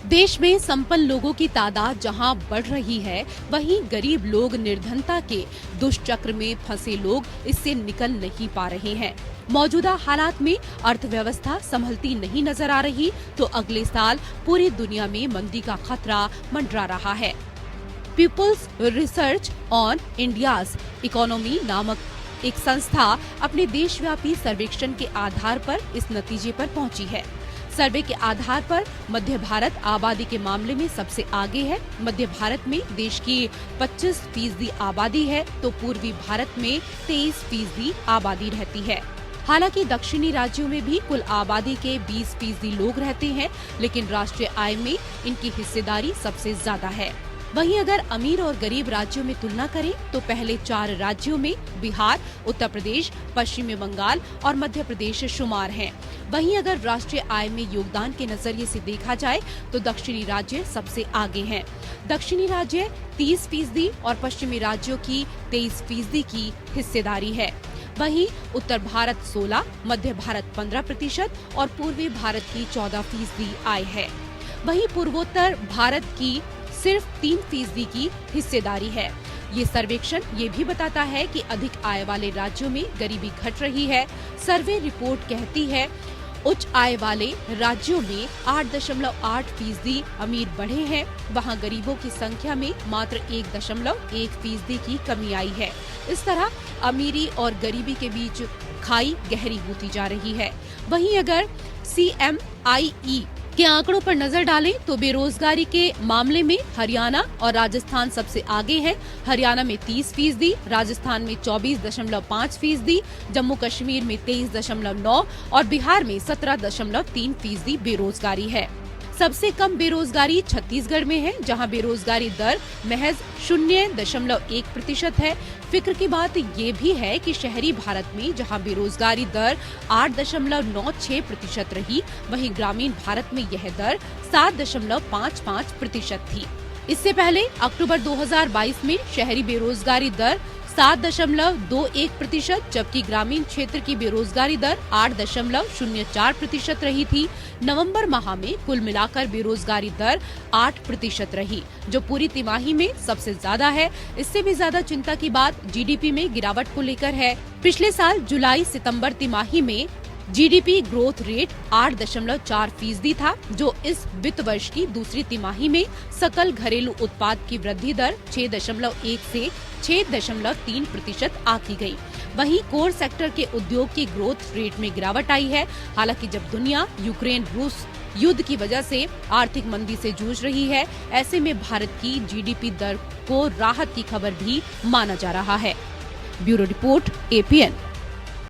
देश में संपन्न लोगों की तादाद जहां बढ़ रही है, वहीं गरीब लोग निर्धनता के दुष्चक्र में फंसे लोग इससे निकल नहीं पा रहे हैं। मौजूदा हालात में अर्थव्यवस्था संभलती नहीं नजर आ रही, तो अगले साल पूरी दुनिया में मंदी का खतरा मंडरा रहा है। People's research on India's economy नामक एक संस्था अपने देशव्यापी सर्वेक्षण के आधार पर इस नतीजे पर पहुंची है। सर्वे के आधार पर मध्य भारत आबादी के मामले में सबसे आगे है। मध्य भारत में देश की 25% आबादी है, तो पूर्वी भारत में 23% आबादी रहती है। हालांकि दक्षिणी राज्यों में भी कुल आबादी के 20% लोग रहते हैं, लेकिन राष्ट्रीय आय में इनकी हिस्सेदारी सबसे ज्यादा है। वहीं अगर अमीर और गरीब राज्यों में तुलना करें तो पहले 4 राज्यों में बिहार, उत्तर प्रदेश, पश्चिमी बंगाल और मध्य प्रदेश शुमार हैं। वहीं अगर राष्ट्रीय आय में योगदान के नजरिए से देखा जाए तो दक्षिणी राज्य सबसे आगे हैं। दक्षिणी राज्य 30% और पश्चिमी राज्यों की 23% की हिस्सेदारी है। वहीं उत्तर भारत 16, मध्य भारत 15% और पूर्वी भारत की 14% आय है। वहीं पूर्वोत्तर भारत की सिर्फ 3% की हिस्सेदारी है। ये सर्वेक्षण ये भी बताता है कि अधिक आय वाले राज्यों में गरीबी घट रही है। सर्वे रिपोर्ट कहती है उच्च आय वाले राज्यों में 8.8% अमीर बढ़े हैं, वहाँ गरीबों की संख्या में मात्र 1.1% की कमी आई है। इस तरह अमीरी और गरीबी के बीच खाई गहरी होती जा रही है। वहीं अगर CMIE के आंकड़ों पर नजर डालें तो बेरोजगारी के मामले में हरियाणा और राजस्थान सबसे आगे है। हरियाणा में 30%, राजस्थान में 24.5%, जम्मू कश्मीर में 23.9% और बिहार में 17.3% बेरोजगारी है। सबसे कम बेरोजगारी छत्तीसगढ़ में है, जहां बेरोजगारी दर महज 0.1% है। फिक्र की बात ये भी है कि शहरी भारत में जहां बेरोजगारी दर 8.96% रही, वहीं ग्रामीण भारत में यह दर 7.55% थी। इससे पहले अक्टूबर 2022 में शहरी बेरोजगारी दर 7.21%, जबकि ग्रामीण क्षेत्र की बेरोजगारी दर 8.04% रही थी। नवंबर माह में कुल मिलाकर बेरोजगारी दर 8% रही, जो पूरी तिमाही में सबसे ज्यादा है। इससे भी ज्यादा चिंता की बात GDP में गिरावट को लेकर है। पिछले साल जुलाई सितंबर तिमाही में GDP ग्रोथ रेट 8.4% था, जो इस वित्त वर्ष की दूसरी तिमाही में सकल घरेलू उत्पाद की वृद्धि दर 6.1 से 6.3% आंकी गई। वहीं कोर सेक्टर के उद्योग की ग्रोथ रेट में गिरावट आई है। हालांकि जब दुनिया यूक्रेन रूस युद्ध की वजह से आर्थिक मंदी से जूझ रही है, ऐसे में भारत की GDP दर को राहत की खबर भी माना जा रहा है। Bureau report APN।